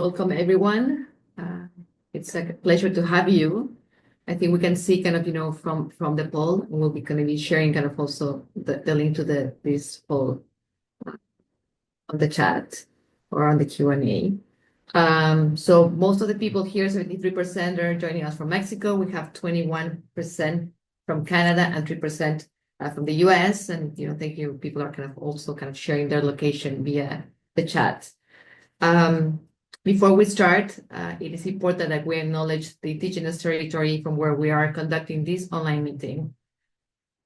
Welcome, everyone. It's a pleasure to have you. I think we can see kind of, from the poll, and we'll be going to be sharing kind of also the link to this poll on the chat or on the Q&A. So most of the people here, 73% are joining us from Mexico. We have 21% from Canada and 3% from the US. And, thank you. People are kind of also kind of sharing their location via the chat. Before we start, it is important that we acknowledge the indigenous territory from where we are conducting this online meeting.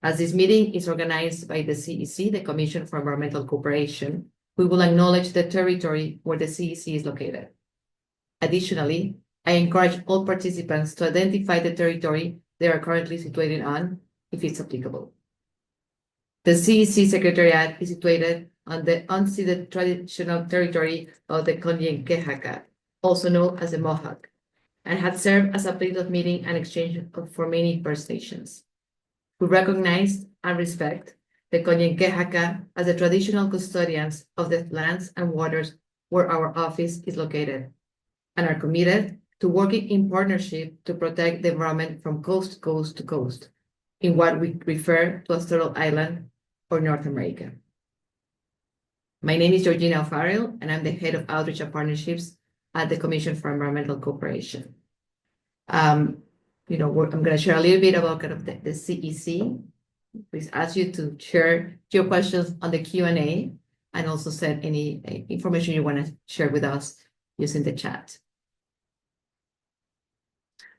As this meeting is organized by the CEC, the Commission for Environmental Cooperation, we will acknowledge the territory where the CEC is located. Additionally, I encourage all participants to identify the territory they are currently situated on, if it's applicable. The CEC Secretariat is situated on the unceded traditional territory of the Kanien'kehá:ka, also known as the Mohawk, and had served as a place of meeting and exchange for many First Nations. We recognize and respect the Kanien'kehá:ka as the traditional custodians of the lands and waters where our office is located, and are committed to working in partnership to protect the environment from coast to coast, in what we refer to as Turtle Island or North America. My name is Georgina O'Farrell, and I'm the head of Outreach and Partnerships at the Commission for Environmental Cooperation. I'm going to share a little bit about kind of the CEC. Please ask you to share your questions on the Q&A and also send any information you want to share with us using the chat.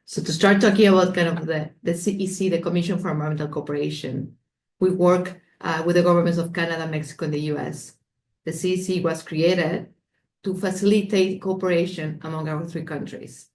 So to start talking about kind of the CEC, the Commission for Environmental Cooperation, we work with the governments of Canada, Mexico, and the US. The CEC was created to facilitate cooperation among our three countries.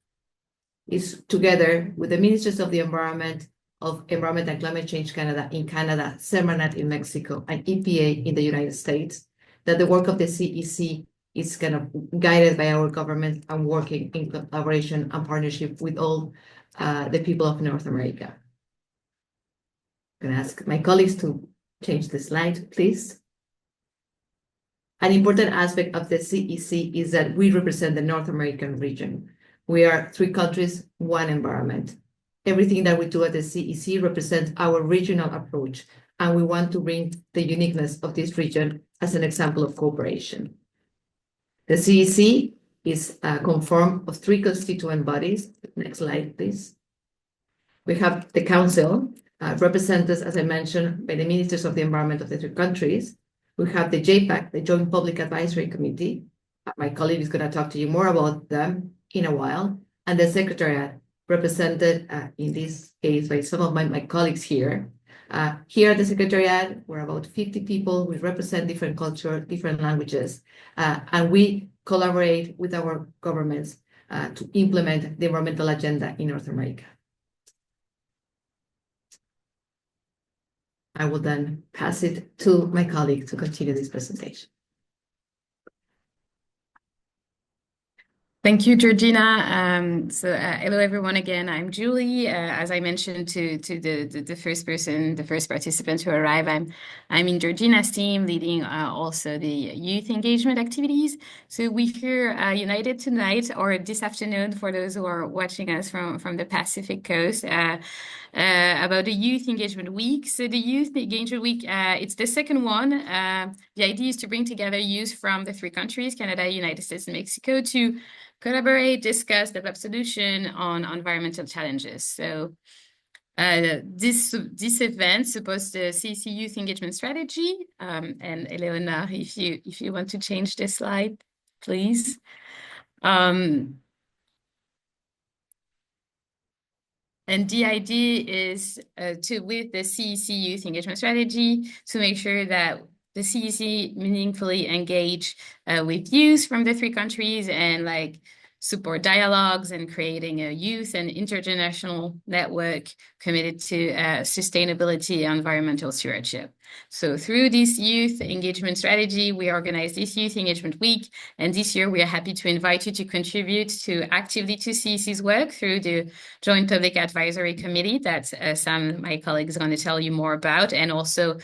It's together with the Ministers of the Environment and Climate Change Canada in Canada, SEMARNAT in Mexico, and EPA in the United States that the work of the CEC is kind of guided by our government and working in collaboration and partnership with all the people of North America. I'm going to ask my colleagues to change the slide, please. An important aspect of the CEC is that we represent the North American region. We are three countries, one environment. Everything that we do at the CEC represents our regional approach, and we want to bring the uniqueness of this region as an example of cooperation. The CEC is conformed of three constituent bodies. Next slide, please. We have the Council, represented, as I mentioned, by the Ministers of the Environment of the three countries. We have the JPAC, the Joint Public Advisory Committee. My colleague is going to talk to you more about them in a while. And the Secretariat, represented in this case by some of my colleagues here. Here at the Secretariat, we're about 50 people. We represent different cultures, different languages, and we collaborate with our governments to implement the environmental agenda in North America. I will then pass it to my colleague to continue this presentation. Thank you, Georgina. Hello, everyone. Again, I'm Julie. As I mentioned to the first participant who arrived, I'm in Georgina's team, leading also the youth engagement activities. So we're here united tonight or this afternoon for those who are watching us from the Pacific Coast. About the Youth Engagement Week. So the Youth Engagement Week, it's the second one. The idea is to bring together youth from the three countries, Canada, United States, and Mexico, to collaborate, discuss, develop solutions on environmental challenges. So this event supports the CEC Youth Engagement Strategy. And Eleonora, if you want to change the slide, please. And the idea is with the CEC Youth Engagement Strategy, to make sure that the CEC meaningfully engage with youth from the three countries and support dialogues and creating a youth and intergenerational network committed to sustainability and environmental stewardship. So through this youth engagement strategy, we organize this Youth Engagement Week. And this year, we are happy to invite you to contribute actively to CEC's work through the Joint Public Advisory Committee that Sam, my colleague, is going to tell you more about, and also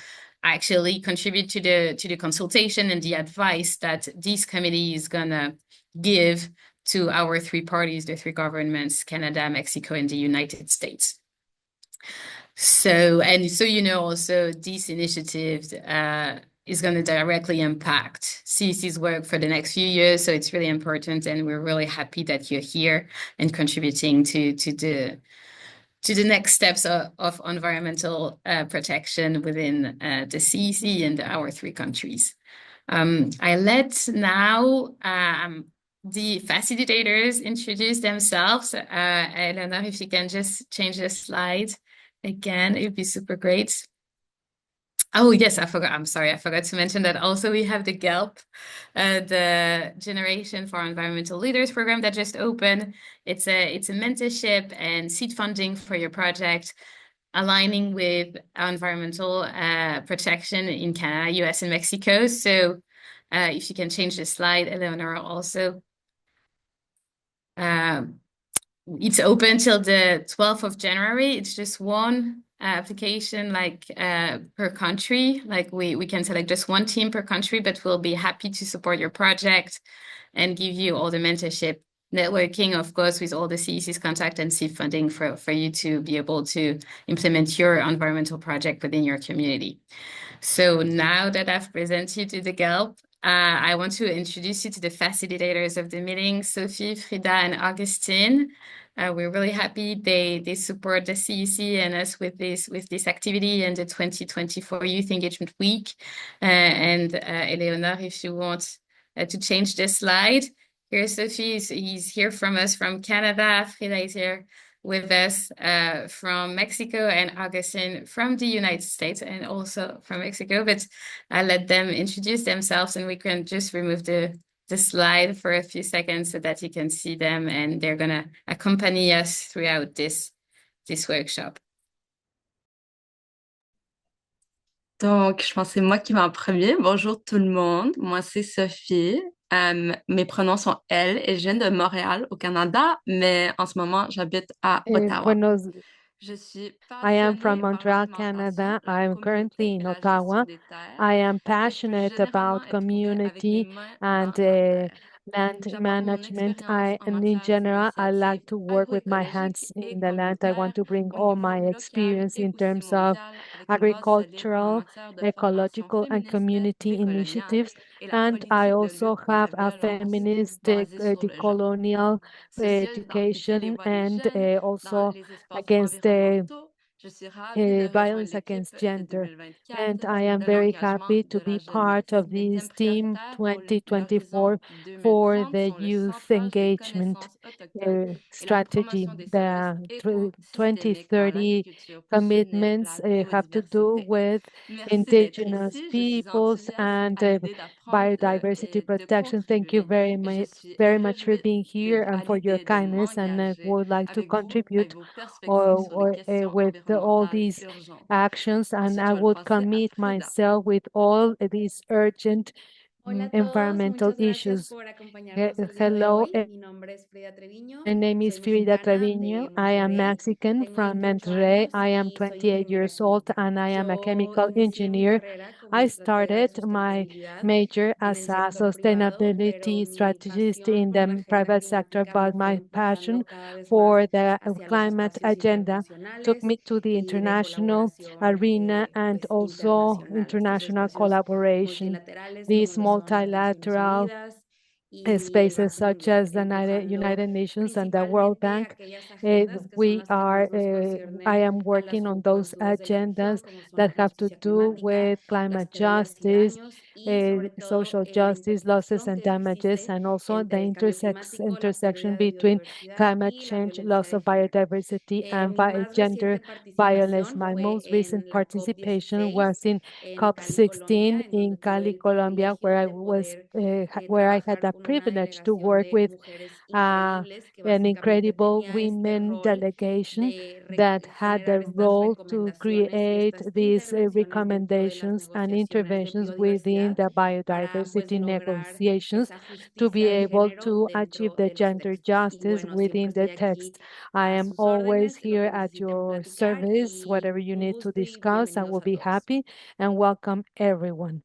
actually contribute to the consultation and the advice that this committee is going to give to our three parties, the three governments, Canada, Mexico, and the United States. So, also this initiative is going to directly impact CEC's work for the next few years. So it's really important, and we're really happy that you're here and contributing to the next steps of environmental protection within the CEC and our three countries. I let now the facilitators introduce themselves. Eleanor, if you can just change the slide again, it'd be super great. Oh, yes, I forgot. I'm sorry. I forgot to mention that also we have the GELP, the Generation for Environmental Leaders program that just opened. It's a mentorship and seed funding for your project, aligning with environmental protection in Canada, US, and Mexico. So if you can change the slide, Eleanor, also. It's open till the 12th of January. It's just one application per country. Like we can select just one team per country, but we'll be happy to support your project and give you all the mentorship, networking, of course, with all the CEC's contact and seed funding for you to be able to implement your environmental project within your community. So now that I've presented you to the GELP, I want to introduce you to the facilitators of the meeting, Sophie, Frida, and Augustine. We're really happy they support the CEC and us with this activity and the 2024 Youth Engagement Week. And Eleonore, if you want to change the slide. Here's Sophie, he's here from us from Canada. Frida is here with us from Mexico, and Augustine from the United States and also from Mexico. But I'll let them introduce themselves, and we can just remove the slide for a few seconds so that you can see them, and they're going to accompany us throughout this workshop. Donc, je pense que c'est moi qui vais en premier. Bonjour tout le monde, moi c'est Sophie. Mes pronoms sont elle et je viens de Montréal au Canada, mais en ce moment j'habite à Ottawa. Buenos Je suis I am from passionnée par Montreal, l'alimentation, Canada. la I am communauté currently in et la gestion Ottawa. des terres, I am ce que je peux passionate généralement about éprouver avec mes community mains and dans la terre. land J'apporte mon management. expérience en And in matière general, I d'initiatives like to work with my agroécologiques hands et in the land. I want communautaires to bring au all niveau my local experience et in aussi terms of mondial, avec une base solide en agricultural, matière de formation ecological, and féministe community décoloniale initiatives. et la And I politique de also lutte pour have la a violence feminist basée sur le genre. decolonial Sociale d'amplifier les education voix des and jeunes dans also les espaces against the environnementaux. Je suis ravie de rejoindre violence l'équipe against de gender. 2024 And I am de very l'engagement happy de to la be part jeunesse. of Les this thèmes team prioritaires pour l'horizon 2024 for 2030 the sont le youth centrage des engagement connaissances autochtones et la strategy. promotion des services The écosystémiques dans 2030 l'agriculture pour soutenir commitments la have to do biodiversité. with Merci d'être indigenous ici. Je suis peoples enthousiaste and à l'idée d'apprendre biodiversity et de protection. Thank you contribuer. very Je much, suis very much for réjouie being here à and for your l'idée de kindness, and m'engager would like to avec vous et contribute vos perspectives sur les questions with all environnementales these urgentes. actions, and Ensuite, I je vais le would passer à commit Frida. myself with all these urgent Hola a todos, environmental muchas gracias issues. por acompañarnos el día de Hello, hoy. Mi nombre es Frida Treviño, my name is soy Frida mexicana Treviño. de I am Monterrey, Mexican tengo from 28 Monterrey. años I am y soy 28 ingeniera years old química. and I am a Yo chemical inicié mi engineer. carrera como I estratega de started my sustentabilidad major en as el a sector privado, pero sustainability mi strategist pasión in por la the agenda private sector, climática me but fue my empujando passion cada vez más for the hacia los climate espacios agenda took internacionales me to the y de international colaboración arena and pues also internacional, estos international espacios collaboration. multilaterales como These lo son las Naciones multilateral Unidas y el spaces Banco such Mundial, as the empujando United Nations and the World principalmente Bank. aquellas agendas que son We las que are, más nos I conciernen am a las working on those juventudes de la región, agendas como son that have to justicia do climática, with las climate pérdidas y justice, daños y sobre todo social la justice, losses intersección and que damages, existe and also the entre el cambio climático, la intersection pérdida de between biodiversidad climate y la change, violencia loss de of género. biodiversity, and Mi más gender reciente violence. participación My fue most recent en la participation COP16 was in en Cali, COP16 Colombia, en in donde tuve Cali, el Colombia, where privilegio I de was, poder where I had trabajar the con una privilege to delegación work de with mujeres uh, increíbles que an básicamente incredible tenía este women rol delegation de that had generar the estas role to recomendaciones y create estas these intervenciones dentro de las recommendations and negociaciones de interventions within biodiversidad the para pues biodiversity lograr negotiations esa to be justicia de able género to achieve dentro the de los gender textos. Y justice bueno, siempre within the estoy text. aquí I a am sus always órdenes en lo here que at necesiten your platicar service, y whatever you un need to gusto y discuss. I bienvenidos will a be todos. happy and welcome everyone.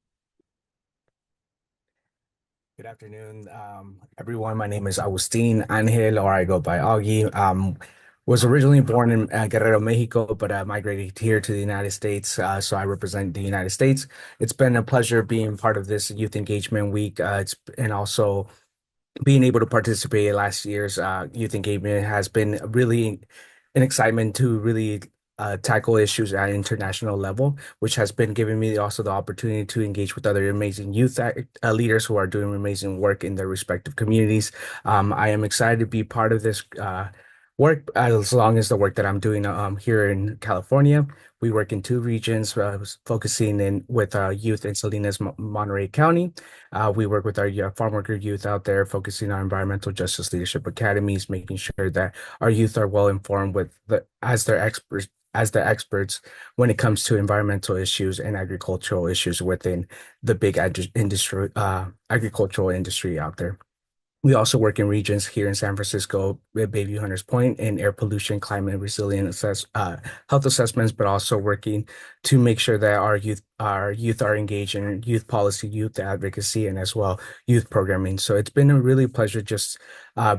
Good afternoon, everyone. My name is Agustin Angel, or I go by Augie. Was originally born in Guerrero, Mexico, but migrated here to the United States. So I represent the United States. It's been a pleasure being part of this Youth Engagement Week. And also being able to participate in last year's youth engagement has been really an excitement to really tackle issues at an international level, which has been giving me also the opportunity to engage with other amazing youth leaders who are doing amazing work in their respective communities. I am excited to be part of this work as long as the work that I'm doing here in California. We work in two regions, focusing in with youth in Salinas, Monterey County. We work with our farm worker youth out there, focusing on environmental justice leadership academies, making sure that our youth are well informed with the experts when it comes to environmental issues and agricultural issues within the big industry, agricultural industry out there. We also work in regions here in San Francisco with Baby Hunters Point and air pollution, climate resilient health assessments, but also working to make sure that our youth are engaged in youth policy, youth advocacy, and as well youth programming. So it's been a really pleasure just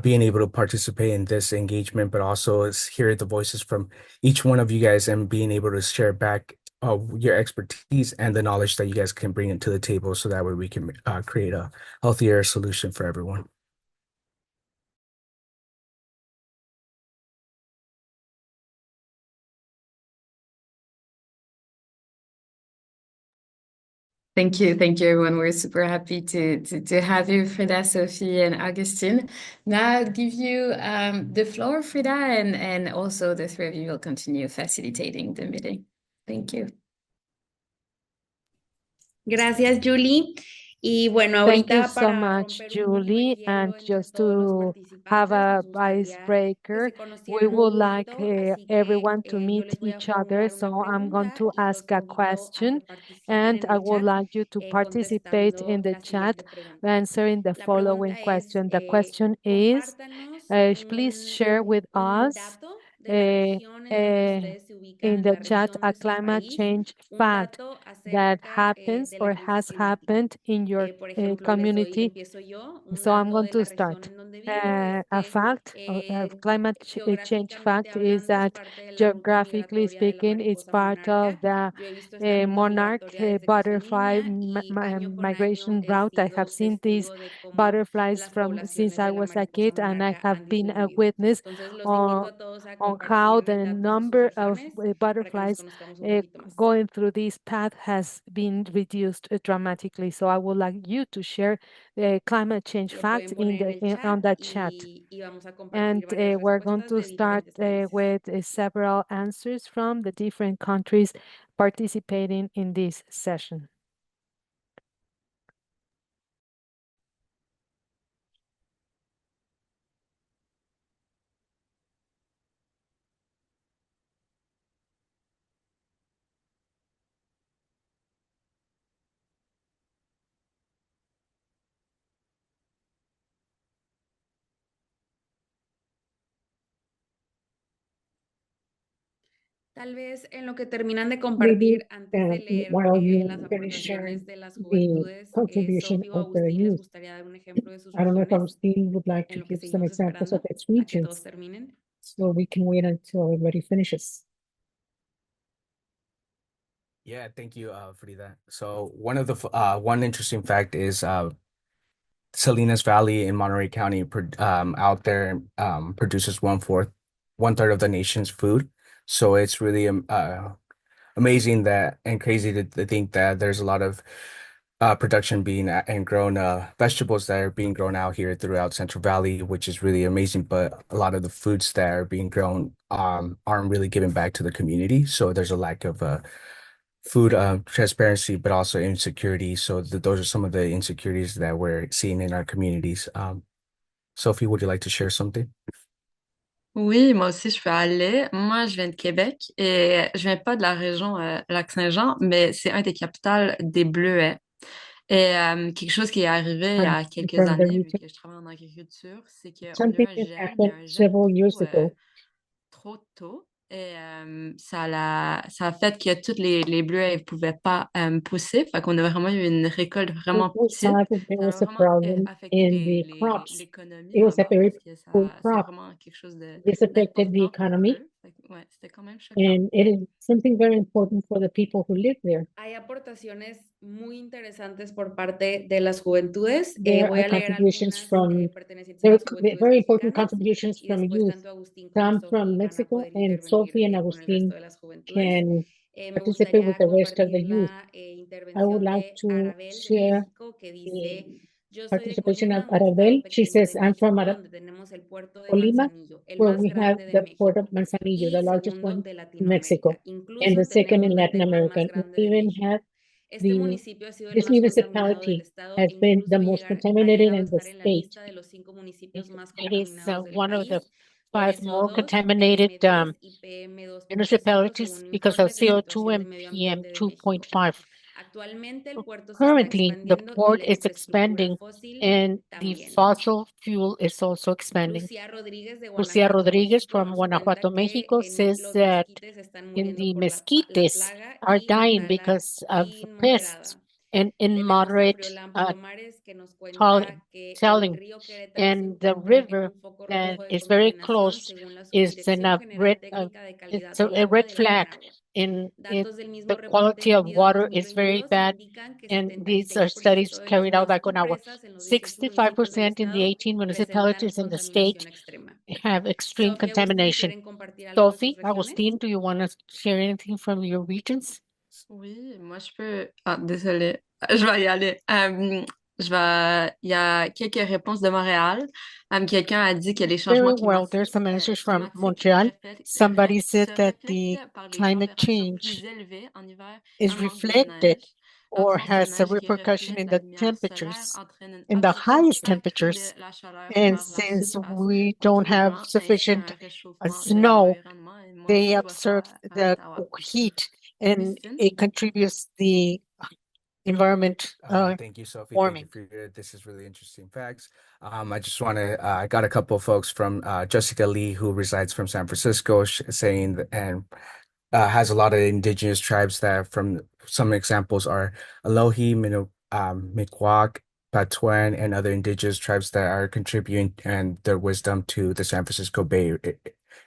being able to participate in this engagement, but also hear the voices from each one of you guys and being able to share back your expertise and the knowledge that you guys can bring into the table so that way we can create a healthier solution for everyone. Thank you, everyone. We're super happy to have you, Frida, Sophie, and Augustine. Now I'll give you the floor, Frida, and also the three of you will continue facilitating the meeting. Thank you. Gracias, Julie. Y bueno, Thank you ahorita so para much, romper un poco el Julie. hielo And entre just todos los to have participantes, a nos gustaría que icebreaker, se we conocieran un would like poquito, así que everyone to yo meet les voy a each other. formular una So I'm going pregunta to y ask los a invito a question, que participen and en I el would chat like you to participate in contestando the la chat, siguiente pregunta. answering the La following pregunta es, question. The question is, compártanos please share with un us dato de la región en donde ustedes se ubican in en the la chat región a de su climate país, change un fact dato that acerca happens de la or crisis has climática. happened in your Por ejemplo, community. empiezo yo, un So I'm dato going de to la región start. en donde vivo es A que fact, a climate change geográficamente fact is hablando es that parte de la ruta geographically migratoria de la speaking, it's mariposa part of monarca. the Yo he visto esta ruta monarch migratoria desde que soy butterfly niña y año con año migration he route. I have sido seen these testigo de cómo butterflies las from since poblaciones I de la was a mariposa kid, and I monarca have han been a disminuido. witness Entonces los invito on a todos a how compartirme the datos de sus number of regiones para que nos butterflies conozcamos un poquito más. going through this path has been reduced dramatically. So I would like you to share the climate change Le fact pueden poner en el chat on that chat. y vamos a compartir And varias we're going respuestas to de start diferentes países. with several answers from the different countries participating in this session. Tal vez en lo que terminan de Maybe compartir, antes de leer while you las finish sharing aportaciones de las the juventudes, contribution Sophie o of the Agustín les youth, gustaría dar un ejemplo de sus I don't know if regiones Agustin would like to en lo que give some seguimos examples of esperando its a que todos regions, terminen. so we can wait until everybody finishes. Yeah, thank you, Frida. So one interesting fact is Salinas Valley in Monterey County out there produces one third of the nation's food. So it's really amazing that and crazy to think that there's a lot of production being and grown vegetables that are being grown out here throughout Central Valley, which is really amazing. But a lot of the foods that are being grown aren't really given back to the community. So there's a lack of food transparency, but also insecurity. So those are some of the insecurities that we're seeing in our communities. Sophie, would you like to share something? Oui, moi aussi, je peux aller. Moi, je viens de Québec et je viens pas de la région Lac-Saint-Jean, mais c'est un des capitales des Bleuets. Et quelque chose qui est arrivé il y I'm a quelques from the années, vu region. que je travaille en agriculture, c'est qu'on a eu Something un that gel, mais happened un gel several years trop, ago. trop tôt. Et ça a fait que toutes les bleus, elles pouvaient pas pousser. Fait qu'on a vraiment eu une récolte vraiment We petite. saw that there Ça a was a vraiment problem affecté in the crops. l'économie It was a là-bas very parce que poor c'est crop. vraiment quelque chose This affected the d'important pour economy, eux. Fait que, ouais, c'était quand même choquant. and it is something very important for the people who live there. Hay aportaciones muy interesantes por parte de las juventudes. There Voy are a leer contributions algunas from pertenecientes a there las are juventudes very important mexicanas contributions y from después youth, tanto Agustín como some Sofi from van a Mexico, poder and intervenir Sophie and con el resto Agustin de las juventudes. can Me participate with gustaría the rest of the compartir youth. la I would intervención like de to Arabel de share México, que dice: the yo soy de participation Colima, of un estado Arabel. She pequeño says, de I'm from México, donde tenemos el puerto de Colima, Manzanillo, el where más we have grande de the port of México Manzanillo, y the largest segundo one de in Mexico, Latinoamérica. and the Incluso second in tenemos la Latin terma America. más And grande we de even México. have Este the municipio ha sido el this más contaminado del municipality estado has e been the incluso most ha contaminated llegado a in the estar en la state. lista de los 5 municipios más It is contaminados del one of the país por 5 more SO2, contaminated PM3 y PM2.5, municipalities según un because of informe de CO2 situación de and medio PM ambiente de México. 2.5. Actualmente el puerto se está Currently, the expandiendo y port la is infraestructura expanding fósil and the también. fossil fuel is also expanding. Lucía Rodríguez de Lucia Guanajuato, Rodriguez México, from nos Guanajuato, cuenta que Mexico says los that mezquites están in muriendo the por la mesquites plaga are y la dying tala because of pests inmoderada. and Tenemos a immoderate Friolan Palomares que nos tal- cuenta que el telling. río Querétaro se And the encuentra en river un foco that rojo de is very contaminación close según la is in Subdirección a General red, Técnica de Calidad it's a del Agua red de la flag. CONAGUA. In Datos del mismo the reporte quality of emitido en water is very 2022 bad. indican que And these are 76% studies de las carried out by 21 Conagua. presas en los 18 municipios del 65% in the estado 18 presentan municipalities in the contaminación state extrema. have extreme Sofía, Agustín, contamination. ¿quieren compartir algo de sus Sophie, regiones? Agustin, do you want to share anything from your regions? Oui, moi je peux. Ah, désolée, je vais y aller. Il y a quelques réponses de Montréal. Quelqu'un a dit que les changements Very well. There's some answers from climatiques Montreal. Somebody said se that the reflètent par les climate températures change plus élevées en hiver, is un manque de reflected neige. or L'absence de has a neige qui repercussion reflète in la the lumière solaire temperatures, entraîne une in the absorption highest accrue de temperatures. la chaleur And par la since surface. we don't have Autonomément, ainsi un sufficient réchauffement de snow, l'environnement. Et moi they aussi, je vois absorb ça à the Ottawa. heat and Augustine? it contributes the environment Thank you, Sophie. Thank you warming. for this is really interesting facts. I just want to I got a couple of folks from Jessica Lee, who resides from San Francisco, saying and has a lot of indigenous tribes that from some examples are Alohi, Mikwak, Patuan, and other indigenous tribes that are contributing and their wisdom to the San Francisco Bay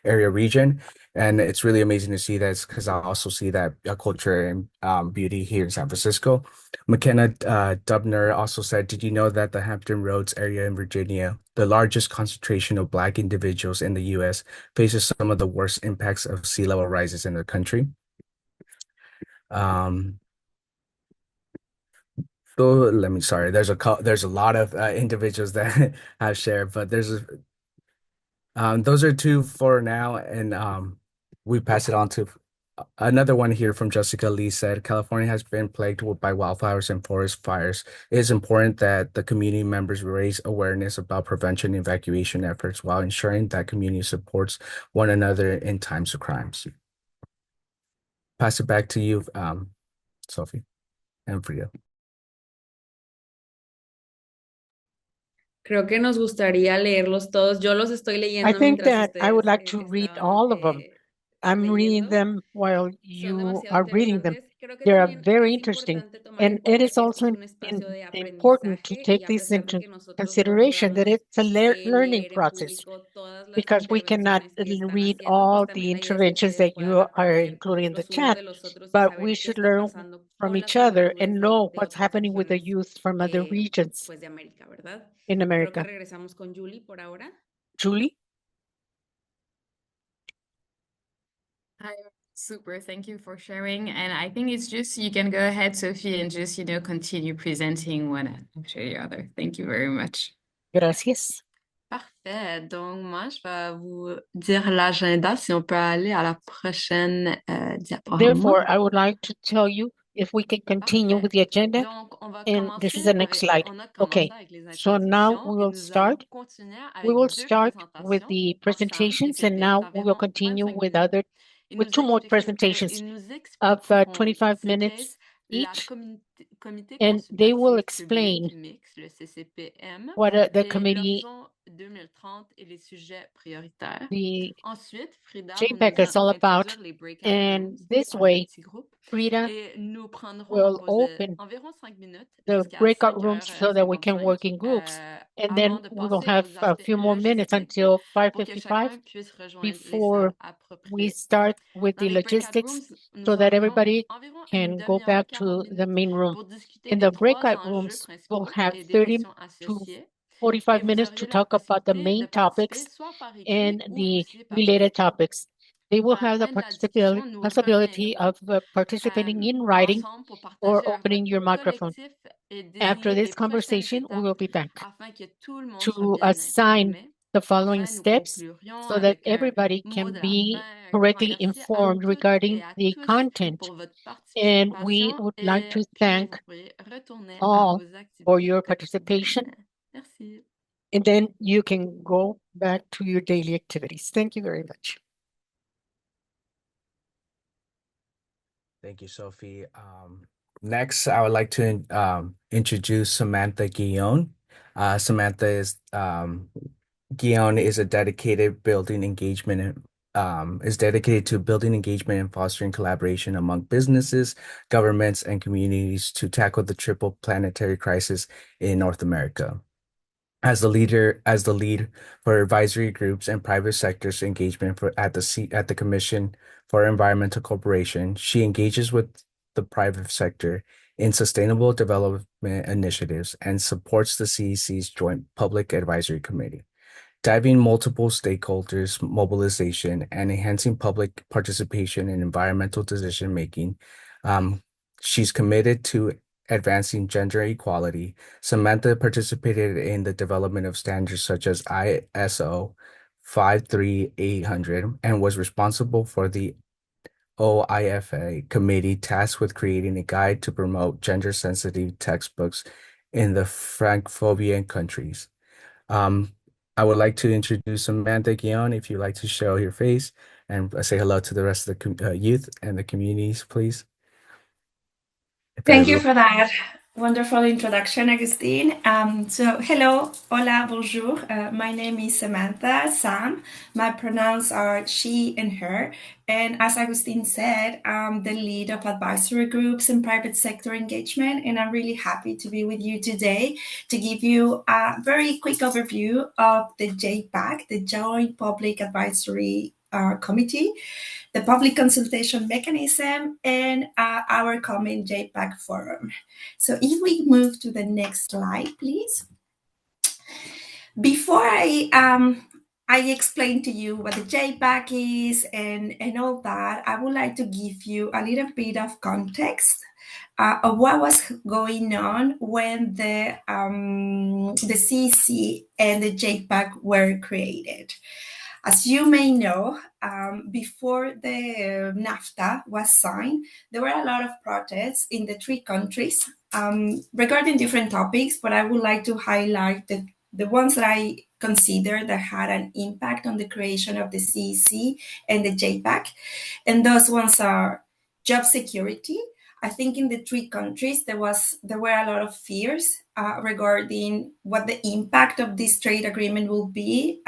Area region. And it's really amazing to see that because I also see that culture and beauty here in San Francisco. McKenna Dubner also said, did you know that the Hampton Roads area in Virginia, the largest concentration of Black individuals in the U.S., faces some of the worst impacts of sea level rises in the country? So let me, sorry, there's a lot of individuals that have shared, but those are two for now, and we pass it on to another one here from Jessica Lee said, California has been plagued by wildfires and forest fires. It is important that the community members raise awareness about prevention and evacuation efforts while ensuring that community supports one another in times of crimes. Pass it back to you, Sophie, and Frida. Creo que nos gustaría leerlos todos. Yo los estoy I leyendo think mientras that I would ustedes like to read estaban all of them. I'm reading leyendo. them while Son you demasiado are reading them. interesantes. Creo que They are también very es interesting. importante tomar en And it cuenta is que esto also es un espacio de important to aprendizaje y take a this pesar de into que nosotros no consideration that podamos it's a learning leer en process público todas las because we cannot intervenciones que están read haciendo, pues all the también la idea es que interventions ustedes that puedan you are aprender including in the los unos chat, de los otros y but we saber qué should está learn pasando from con las each other juventudes and know de what's otras happening with the regiones youth from other regions pues de América, ¿verdad? in Creo que America. regresamos con Julie por ahora. Julie? Hi, super. Thank you for sharing. And I think it's just you can go ahead, Sophie, and just continue presenting one after the other. Thank you very much. Gracias. Parfait. Donc, moi, je vais vous dire l'agenda si on peut aller à la prochaine diaporama. Therefore, I would like to tell you if we can continue Parfait. with the agenda. Donc, on va And this commencer is the next slide. on a commencé Okay, avec les so now introductions we et will nous start. allons continuer We avec will deux start with présentations the ensemble presentations, de and now we will d'environ continue 25 with minutes. two more presentations Ils nous of expliqueront 25 ce qu'est minutes la each. comité and they will consultatif public explain mixte, le CCPM, what the et committee, l'horizon 2030 et les sujets prioritaires. the Ensuite, Frida va JPAC nous is all about, introduire les breakout and rooms this en way, petits groupes Frida et nous prendrons en will pause open environ 5 minutes the jusqu'à breakout rooms so that we can 5h55 work in groups. And then avant de we will passer have aux a aspects few more minutes until pour que 5:55 chacun puisse rejoindre les before salles we appropriées. start with Dans the les breakout logistics rooms, nous so that aurons everybody environ une can go demi-heure, back 40 to the minutes main room. pour discuter In des the trois breakout enjeux rooms, principaux we'll have et des 30 questions to associées. 45 Vous minutes aurez to la talk about the possibilité main de participer topics soit par écrit and ou the aussi par related texto. topics. They will À la have the fin de la discussion, nous possibility reviendrons of participating in writing ensemble pour or partager un opening vote your microphone. collectif et After désigner this les prochaines conversation, we will étapes be back afin que tout le monde soit to bien assign informé. the following Enfin, nous steps conclurions so that avec un everybody mot can de la be fin. Un grand correctly merci à informed toutes et regarding à the tous content. pour votre And we participation would like to et puis thank vous pourrez retourner à all vos for activités your quotidiennes. participation, Merci. and then you can go back to your daily activities. Thank you very much. Thank you, Sophie. Next, I would like to introduce Samantha Guillon. Samantha is Guillon is a dedicated building engagement is dedicated to building engagement and fostering collaboration among businesses, governments, and communities to tackle the triple planetary crisis in North America. As the lead for advisory groups and private sector's engagement at the Commission for Environmental Cooperation, she engages with the private sector in sustainable development initiatives and supports the CEC's Joint Public Advisory Committee. Driving multiple stakeholders' mobilization and enhancing public participation in environmental decision making, she's committed to advancing gender equality. Samantha participated in the development of standards such as ISO 53800 and was responsible for the OIFA committee tasked with creating a guide to promote gender-sensitive textbooks in the Francophobian countries. I would like to introduce Samantha Guillon. If you'd like to show your face and say hello to the rest of the youth and the communities, please. Thank you for that wonderful introduction, Augustine. So hello, hola, bonjour. My name is Samantha Sam. My pronouns are she and her. And as Augustine said, I'm the lead of advisory groups and private sector engagement. And I'm really happy to be with you today to give you a very quick overview of the JPAC, the Joint Public Advisory Committee, the public consultation mechanism, and our common JPAC forum. So if we move to the next slide, please. Before I explain to you what the JPAC is and all that, I would like to give you a little bit of context of what was going on when the CEC and the JPAC were created. As you may know, before the NAFTA was signed, there were a lot of protests in the three countries regarding different topics, but I would like to highlight the ones that I consider that had an impact on the creation of the CEC and the JPAC. And those ones are job security. I think in the three countries, there were a lot of fears regarding what the impact of this trade agreement will be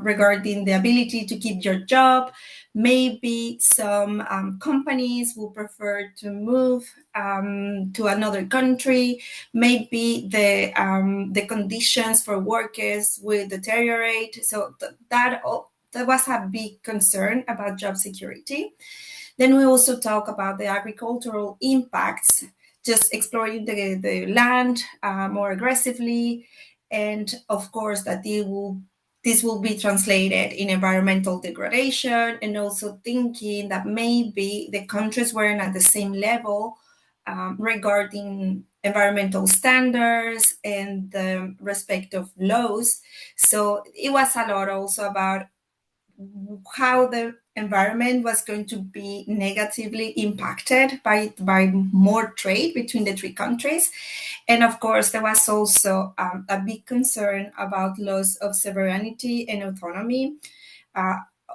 regarding the ability to keep your job. Maybe some companies will prefer to move to another country. Maybe the conditions for workers will deteriorate. So that was a big concern about job security. Then we also talk about the agricultural impacts, just exploring the land more aggressively, and of course that this will be translated in environmental degradation, and also thinking that maybe the countries weren't at the same level regarding environmental standards and the respect of laws. So it was a lot also about how the environment was going to be negatively impacted by more trade between the three countries. And of course, there was also a big concern about loss of sovereignty and autonomy.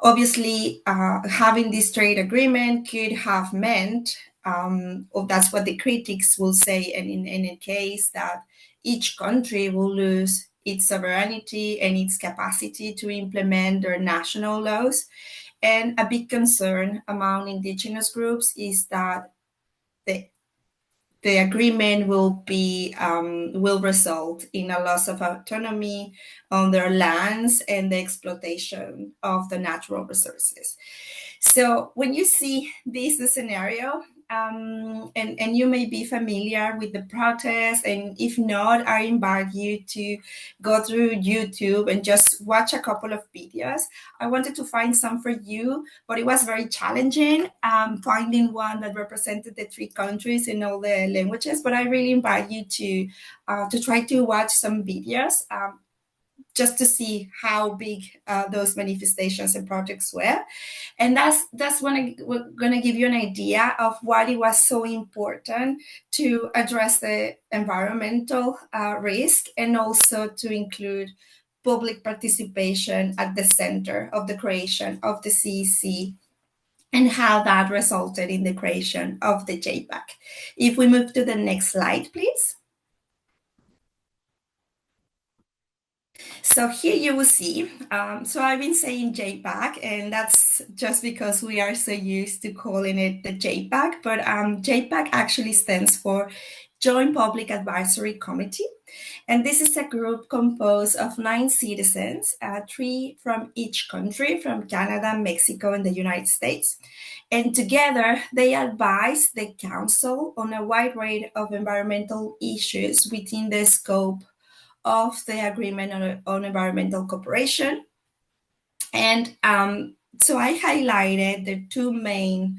Obviously, having this trade agreement could have meant or that's what the critics will say, and in any case that each country will lose its sovereignty and its capacity to implement their national laws. And a big concern among indigenous groups is that the agreement will result in a loss of autonomy on their lands and the exploitation of the natural resources. So when you see this scenario, and you may be familiar with the protest, and if not, I invite you to go through YouTube and just watch a couple of videos. I wanted to find some for you, but it was very challenging finding one that represented the 3 countries in all the languages. But I really invite you to try to watch some videos just to see how big those manifestations and projects were. And that's when we're going to give you an idea of why it was so important to address the environmental risk, and also to include public participation at the center of the creation of the CEC, and how that resulted in the creation of the JPAC. If we move to the next slide, please. So here you will see, so I've been saying JPAC, and that's just because we are so used to calling it the JPAC, but JPAC actually stands for Joint Public Advisory Committee. And this is a group composed of 9 citizens, 3 from each country, from Canada, Mexico, and the United States. And together, they advise the Council on a wide range of environmental issues within the scope of the Agreement on Environmental Cooperation. And so I highlighted the 2 main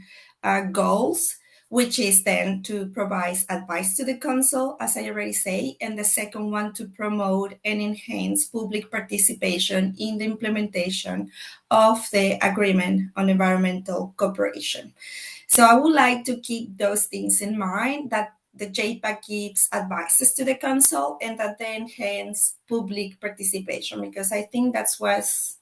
goals, which is then to provide advice to the Council, as I already say, and the second one, to promote and enhance public participation in the implementation of the Agreement on Environmental Cooperation. So I would like to keep those things in mind, that the JPAC gives advices to the Council and that they enhance public participation, because I think that's what's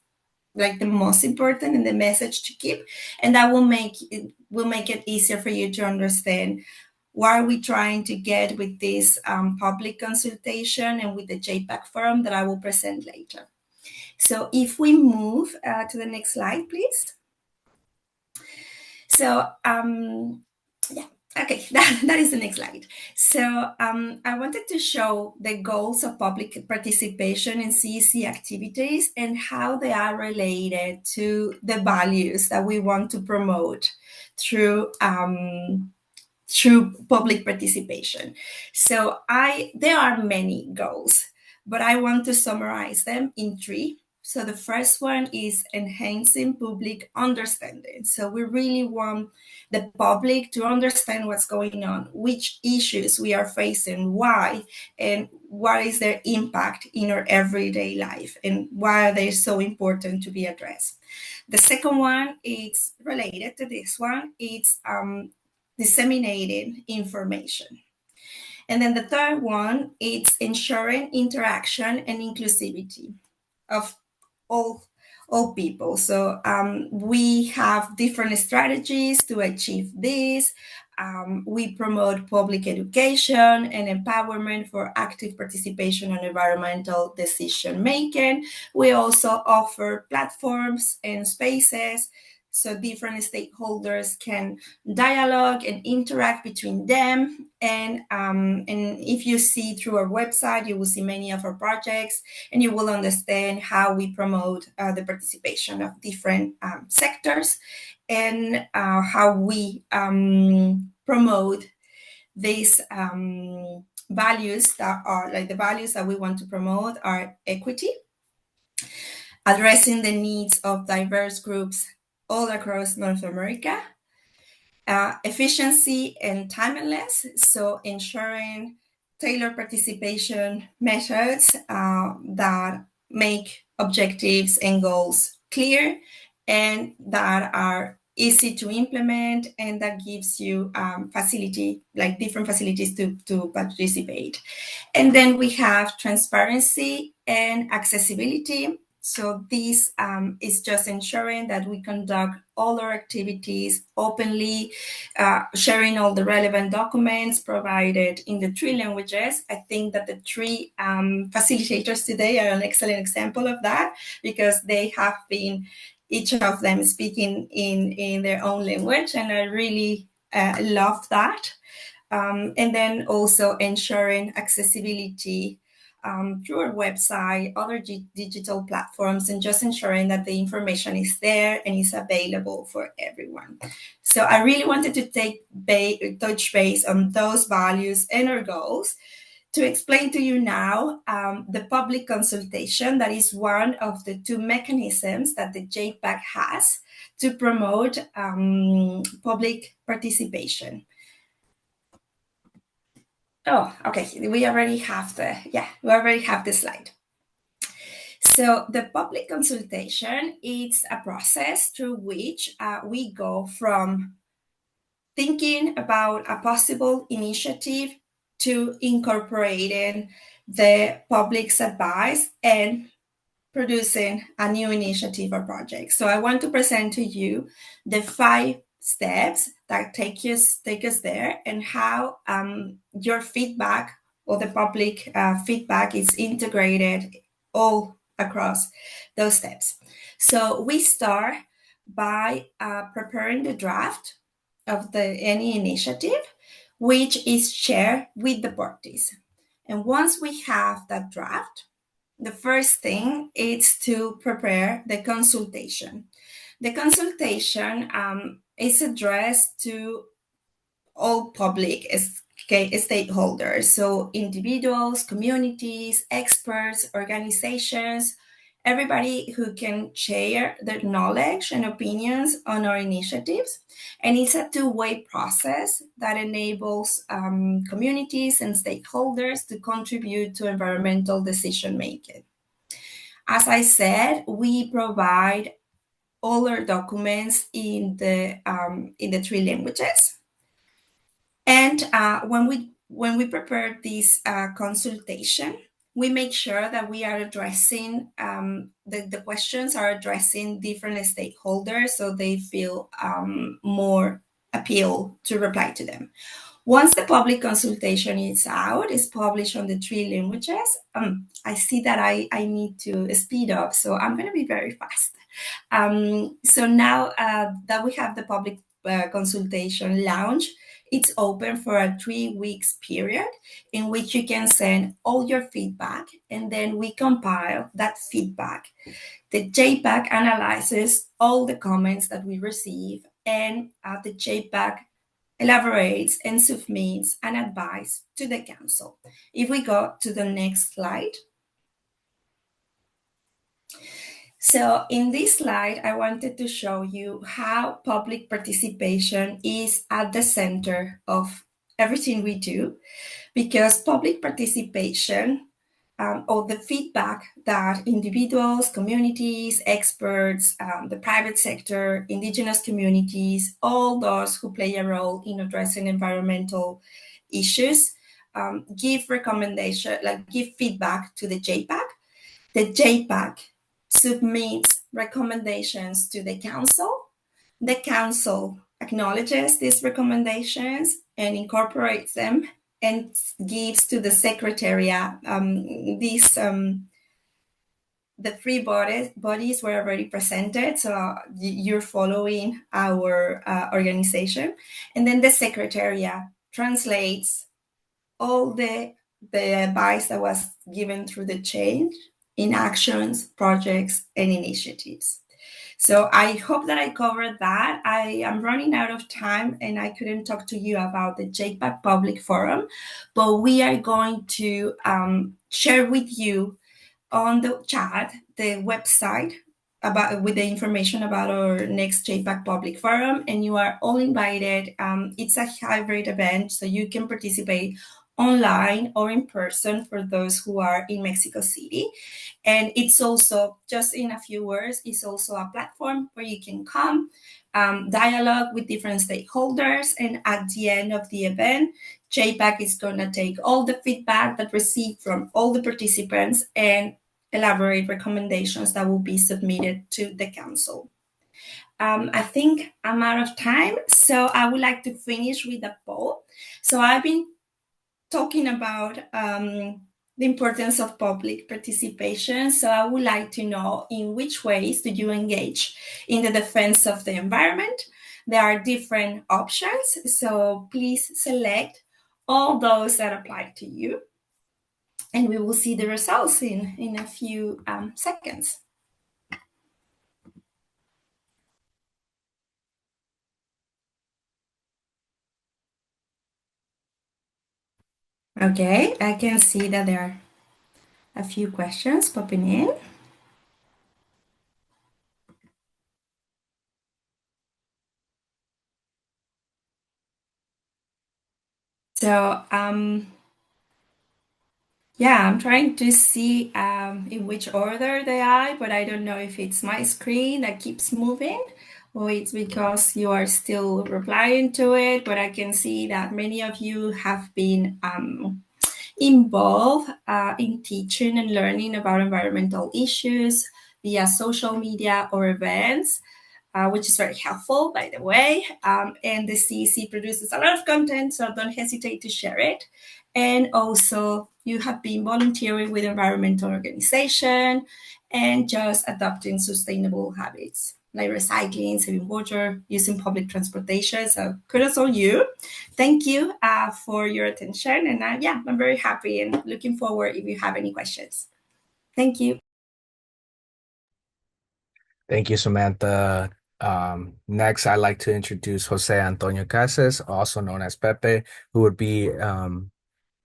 like the most important and the message to keep, and that will make it easier for you to understand what are we trying to get with this public consultation and with the JPAC forum that I will present later. So if we move to the next slide, please. So yeah. Okay, that is the next slide. So I wanted to show the goals of public participation in CEC activities and how they are related to the values that we want to promote through public participation. So there are many goals, but I want to summarize them in 3. So the first one is enhancing public understanding. So we really want the public to understand what's going on, which issues we are facing, why, and what is their impact in our everyday life, and why are they so important to be addressed. The second one is related to this one. It's disseminating information. And then the third one, it's ensuring interaction and inclusivity of all people. So we have different strategies to achieve this. We promote public education and empowerment for active participation on environmental decision making. We also offer platforms and spaces so different stakeholders can dialogue and interact between them. And if you see through our website, you will see many of our projects, and you will understand how we promote the participation of different sectors, and how we promote these values that are like the values that we want to promote are equity, addressing the needs of diverse groups all across North America, efficiency and timeliness, so ensuring tailored participation methods that make objectives and goals clear and that are easy to implement, and that gives you different facilities to participate. And then we have transparency and accessibility, So this is just ensuring that we conduct all our activities openly, sharing all the relevant documents provided in the 3 languages. I think that the 3 facilitators today are an excellent example of that, because they have been, each of them speaking in their own language, and I really love that. And then also ensuring accessibility through our website, other digital platforms, and just ensuring that the information is there and is available for everyone. So I really wanted to touch base on those values and our goals to explain to you now the public consultation, that is one of the 2 mechanisms that the JPAC has to promote public participation. Oh, okay. We already have the slide. So the public consultation is a process through which we go from thinking about a possible initiative to incorporating the public's advice and producing a new initiative or project. So I want to present to you the 5 steps that take us there, and how your feedback or the public feedback is integrated all across those steps. So we start by preparing the draft of any initiative, which is shared with the parties. And once we have that draft, the first thing is to prepare the consultation. The consultation is addressed to all public stakeholders, so individuals, communities, experts, organizations, everybody who can share their knowledge and opinions on our initiatives. And it's a 2-way process that enables communities and stakeholders to contribute to environmental decision making. As I said, we provide all our documents in the 3 languages. And when we prepare this consultation, we make sure that we are addressing the questions are addressing different stakeholders, so they feel more appeal to reply to them. Once the public consultation is out, it's published on the 3 languages. I see that I need to speed up, so I'm going to be very fast. So now that we have the public consultation launch, it's open for a 3 weeks period in which you can send all your feedback, and then we compile that feedback. The JPAC analyzes all the comments that we receive, and the JPAC elaborates and submits an advice to the council. If we go to the next slide. So in this slide, I wanted to show you how public participation is at the center of everything we do, because public participation or the feedback that individuals, communities, experts, the private sector, indigenous communities, all those who play a role in addressing environmental issues, give feedback to the JPAC. The JPAC submits recommendations to the council. The council acknowledges these recommendations and incorporates them and gives to the secretariat. The 3 bodies were already presented, so you're following our organization. And then the secretariat translates all the advice that was given through the change in actions, projects, and initiatives. So I hope that I covered that. I am running out of time and I couldn't talk to you about the JPAC Public Forum, but we are going to share with you on the chat the website with the information about our next JPAC Public Forum, and you are all invited. It's a hybrid event, so you can participate online or in person for those who are in Mexico City. And it's also, just in a few words, it's also a platform where you can come, dialogue with different stakeholders. And at the end of the event, JPAC is going to take all the feedback that received from all the participants and elaborate recommendations that will be submitted to the council. I think I'm out of time, so I would like to finish with a poll. So I've been talking about the importance of public participation. So I would like to know, in which ways do you engage in the defense of the environment? There are different options, so please select all those that apply to you. And we will see the results in a few seconds. Okay, I can see that there are a few questions popping in. So, yeah, I'm trying to see in which order they are, but I don't know if it's my screen that keeps moving or it's because you are still replying to it, but I can see that many of you have been involved in teaching and learning about environmental issues via social media or events. Which is very helpful, by the way. And the CEC produces a lot of content, so don't hesitate to share it. And also, you have been volunteering with environmental organization and just adopting sustainable habits like recycling, saving water, using public transportation. So kudos on you. Thank you for your attention. And yeah, I'm very happy and looking forward if you have any questions. Thank you. Thank you, Samantha. Next, I'd like to introduce Jose Antonio Casas, also known as Pepe, who would be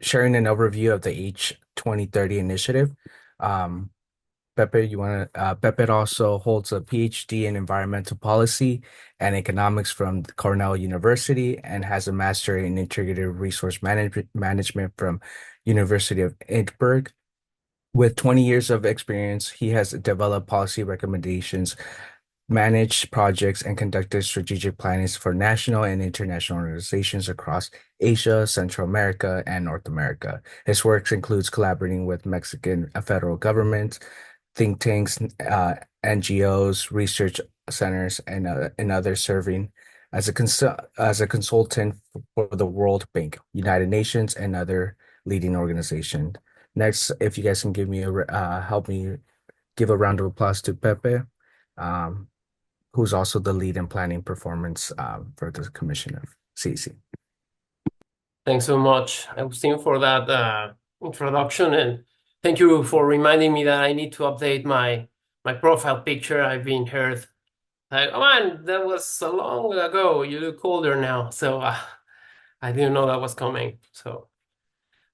sharing an overview of the H2030 initiative. Pepe, Pepe also holds a PhD in environmental policy and economics from Cornell University and has a master in integrated resource management from University of Edinburgh. With 20 years of experience, he has developed policy recommendations, managed projects, and conducted strategic planning for national and international organizations across Asia, Central America, and North America. His work includes collaborating with Mexican federal government, think tanks, NGOs, research centers, and others, serving as a consultant for the World Bank, United Nations, and other leading organizations. Next, if you guys can give me help me give a round of applause to Pepe, who's also the lead in planning performance for the Commission of CEC. Thanks so much, Agustin, for that introduction, and thank you for reminding me that I need to update my profile picture. I've been heard like, oh man, that was so long ago. You look older now, so I didn't know that was coming. So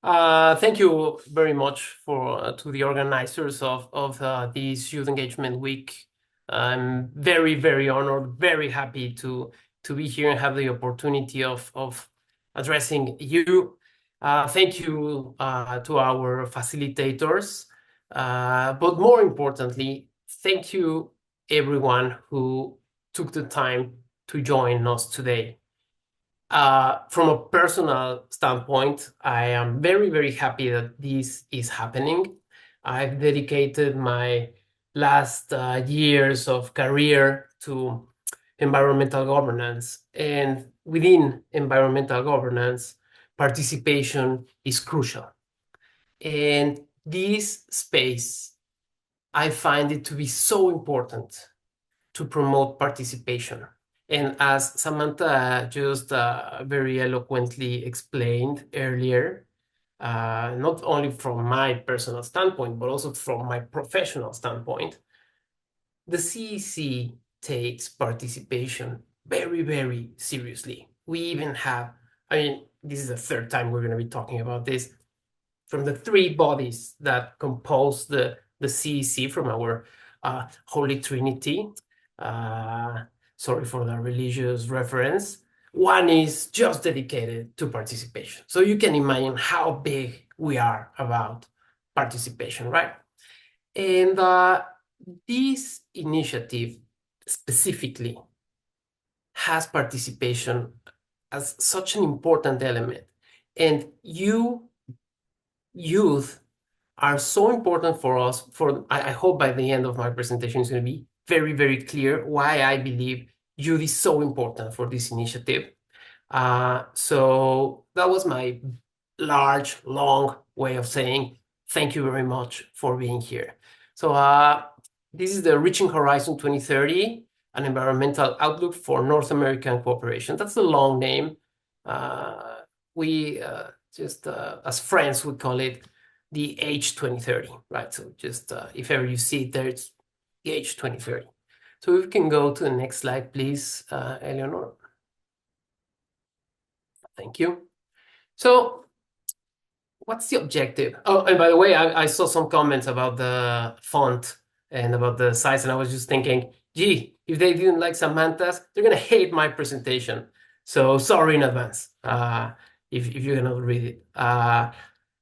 thank you very much for to the organizers of this Youth Engagement Week. I'm very, very honored, very happy to be here and have the opportunity of addressing you. Thank you to our facilitators, but more importantly, thank you everyone who took the time to join us today. From a personal standpoint, I am very, very happy that this is happening. I've dedicated my last years of career to environmental governance, and within environmental governance, participation is crucial. And this space, I find it to be so important to promote participation. And as Samantha just very eloquently explained earlier, not only from my personal standpoint, but also from my professional standpoint, the CEC takes participation very, very seriously. We even have, I mean, this is the third time we're going to be talking about this, from the three bodies that compose the CEC from our Holy Trinity. Sorry for the religious reference. One is just dedicated to participation. So you can imagine how big we are about participation, right? And this initiative specifically has participation as such an important element. And you, youth, are so important for us. I hope by the end of my presentation it's going to be very, very clear why I believe youth is so important for this initiative. So that was my large, long way of saying thank you very much for being here. So this is the Reaching Horizon 2030, an environmental outlook for North American cooperation. That's the long name. We just as friends would call it the H 2030, right? So just if ever you see it there, it's the H 2030. So we can go to the next slide, please, Eleanor. Thank you. So what's the objective? Oh, and by the way, I saw some comments about the font and about the size, and I was just thinking, gee, if they didn't like Samantha's, they're gonna hate my presentation. So sorry in advance if you cannot read it.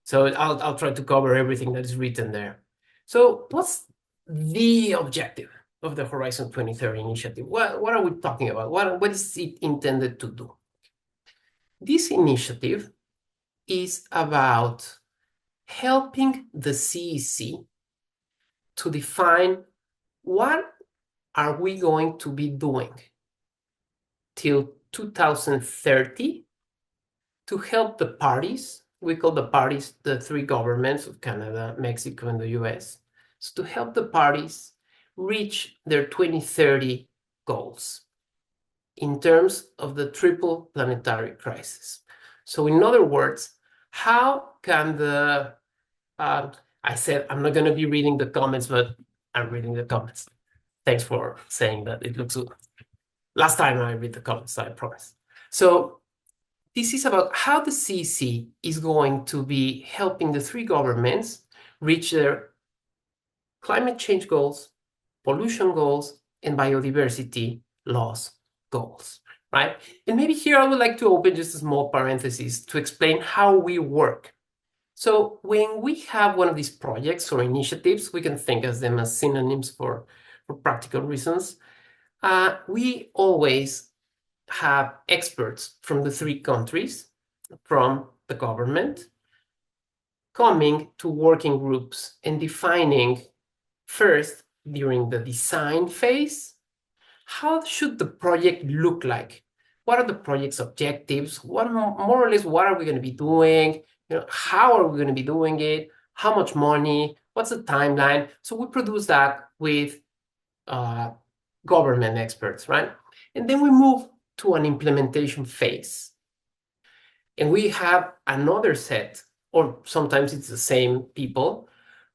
So I'll try to cover everything that is written there. So what's the objective of the Horizon 2030 initiative? What are we talking about? What is it intended to do? This initiative is about helping the CEC to define what are we going to be doing till 2030 to help the parties. We call the parties the three governments of Canada, Mexico, and the US. So to help the parties reach their 2030 goals in terms of the triple planetary crisis. So in other words, how can the, I said I'm not going to be reading the comments, but I'm reading the comments. Thanks for saying that. It looks good. Last time I read the comments, I promise. So this is about how the CEC is going to be helping the three governments reach their climate change goals, pollution goals, and biodiversity loss goals, right? And maybe here I would like to open just a small parenthesis to explain how we work. So when we have one of these projects or initiatives, we can think of them as synonyms for practical reasons. We always have experts from the three countries, from the government, coming to working groups and defining first, during the design phase, how should the project look like? What are the project's objectives? What more or less, what are we going to be doing? How are we going to be doing it? How much money? What's the timeline? So we produce that with government experts, right? And then we move to an implementation phase. And we have another set, or sometimes it's the same people,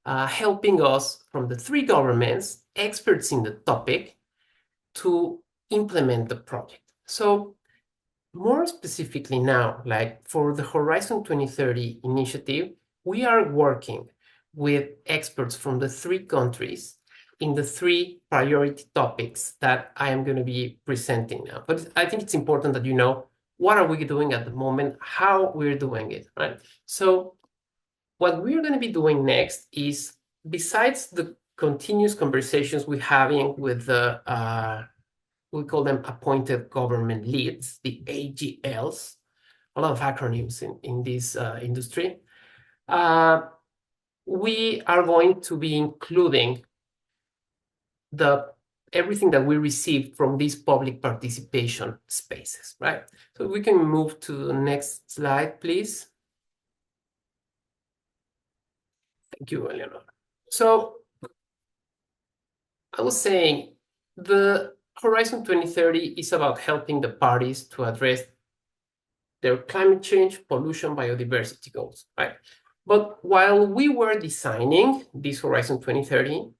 helping us from the three governments, experts in the topic, to implement the project. So more specifically now, like for the Horizon 2030 initiative, we are working with experts from the three countries in the three priority topics that I am going to be presenting now. But I think it's important that you know what are we doing at the moment, how we're doing it, right? So what we're going to be doing next is, besides the continuous conversations we're having with the, we call them appointed government leads, the AGLs, a lot of acronyms in this industry, we are going to be including everything that we receive from these public participation spaces, right? So we can move to the next slide, please. Thank you, Eleanor. So I was saying the Horizon 2030 is about helping the parties to address their climate change, pollution, biodiversity goals, right? But while we were designing this Horizon 2030,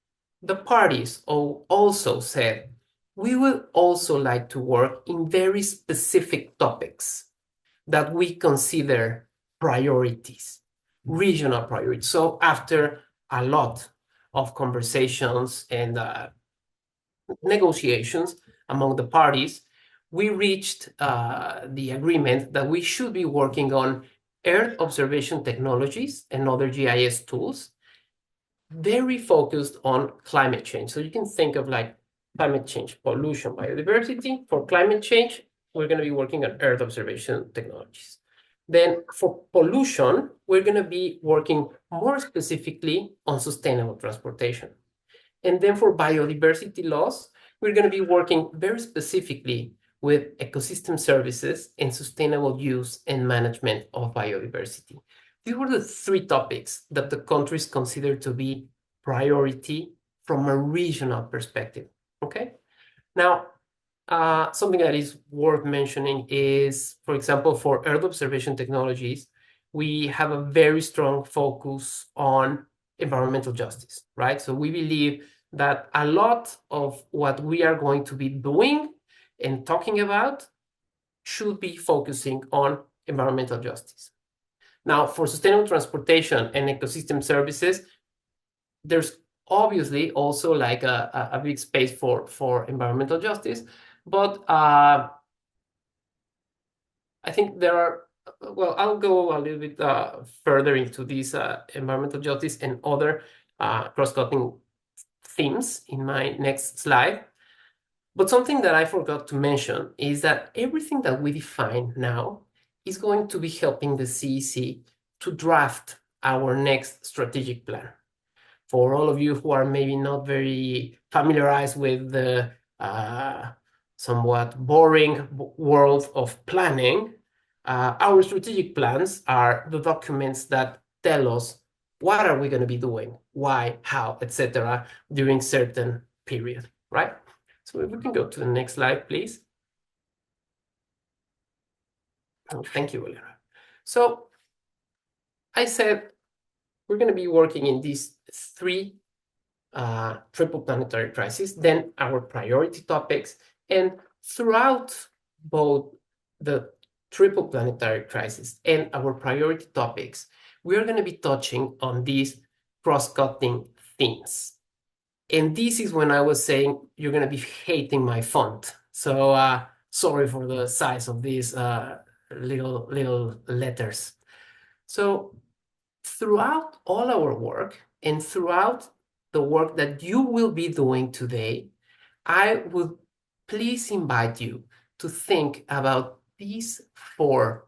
the parties also said, we would also like to work in very specific topics that we consider priorities, regional priorities. So after a lot of conversations and negotiations among the parties, we reached the agreement that we should be working on Earth observation technologies and other GIS tools, very focused on climate change. So you can think of like climate change, pollution, biodiversity. For climate change, we're going to be working on Earth observation technologies. Then for pollution, we're going to be working more specifically on sustainable transportation. And then for biodiversity loss, we're going to be working very specifically with ecosystem services and sustainable use and management of biodiversity. These were the three topics that the countries consider to be priority from a regional perspective. Okay. Now, something that is worth mentioning is, for example, for Earth observation technologies, we have a very strong focus on environmental justice, right? So we believe that a lot of what we are going to be doing and talking about should be focusing on environmental justice. Now, for sustainable transportation and ecosystem services, there's obviously also like a big space for environmental justice, but I think there are, well, I'll go a little bit further into this environmental justice and other cross-cutting themes in my next slide. But something that I forgot to mention is that everything that we define now is going to be helping the CEC to draft our next strategic plan. For all of you who are maybe not very familiarized with the somewhat boring world of planning, our strategic plans are the documents that tell us what are we going to be doing, why, how, etc. during certain period, right? So if we can go to the next slide, please. Oh, thank you, Valera. So I said we're going to be working in these three triple planetary crises, then our priority topics, and throughout both the triple planetary crisis and our priority topics, we are going to be touching on these cross-cutting themes. And this is when I was saying you're going to be hating my font. So sorry for the size of these little letters. So throughout all our work and throughout the work that you will be doing today, I would please invite you to think about these four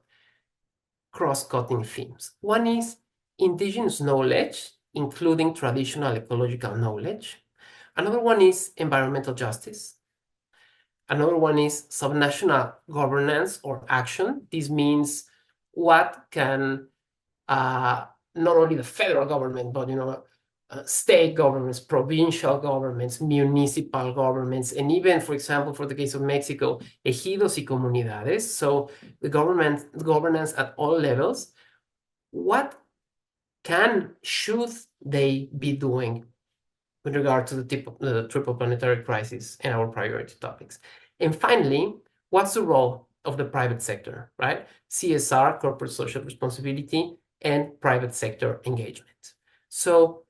cross-cutting themes. One is indigenous knowledge, including traditional ecological knowledge. Another one is environmental justice. Another one is subnational governance or action. This means what can not only the federal government, but state governments, provincial governments, municipal governments, and even, for example, for the case of Mexico, ejidos y comunidades, so the governance at all levels, what should they be doing with regard to the triple planetary crisis and our priority topics? And finally, what's the role of the private sector, right? CSR, corporate social responsibility, and private sector engagement. So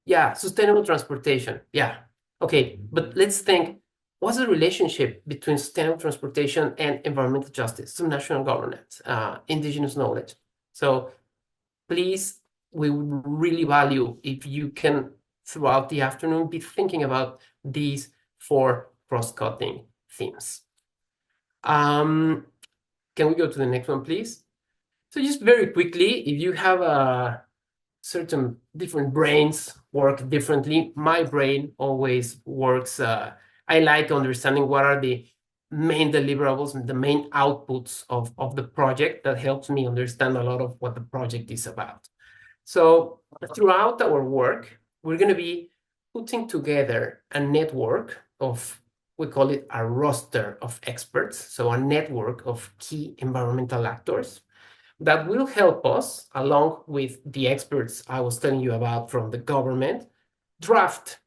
yeah, sustainable transportation. Yeah. Okay, but let's think, what's the relationship between sustainable transportation and environmental justice, subnational governance, indigenous knowledge? So please, we would really value if you can, throughout the afternoon, be thinking about these four cross-cutting themes. Can we go to the next one, please? So just very quickly, if you have certain different brains work differently, my brain always works. I like understanding what are the main deliverables and the main outputs of the project. That helps me understand a lot of what the project is about. So throughout our work, we're going to be putting together a network of, we call it a roster of experts, so a network of key environmental actors that will help us, along with the experts I was telling you about from the government, draft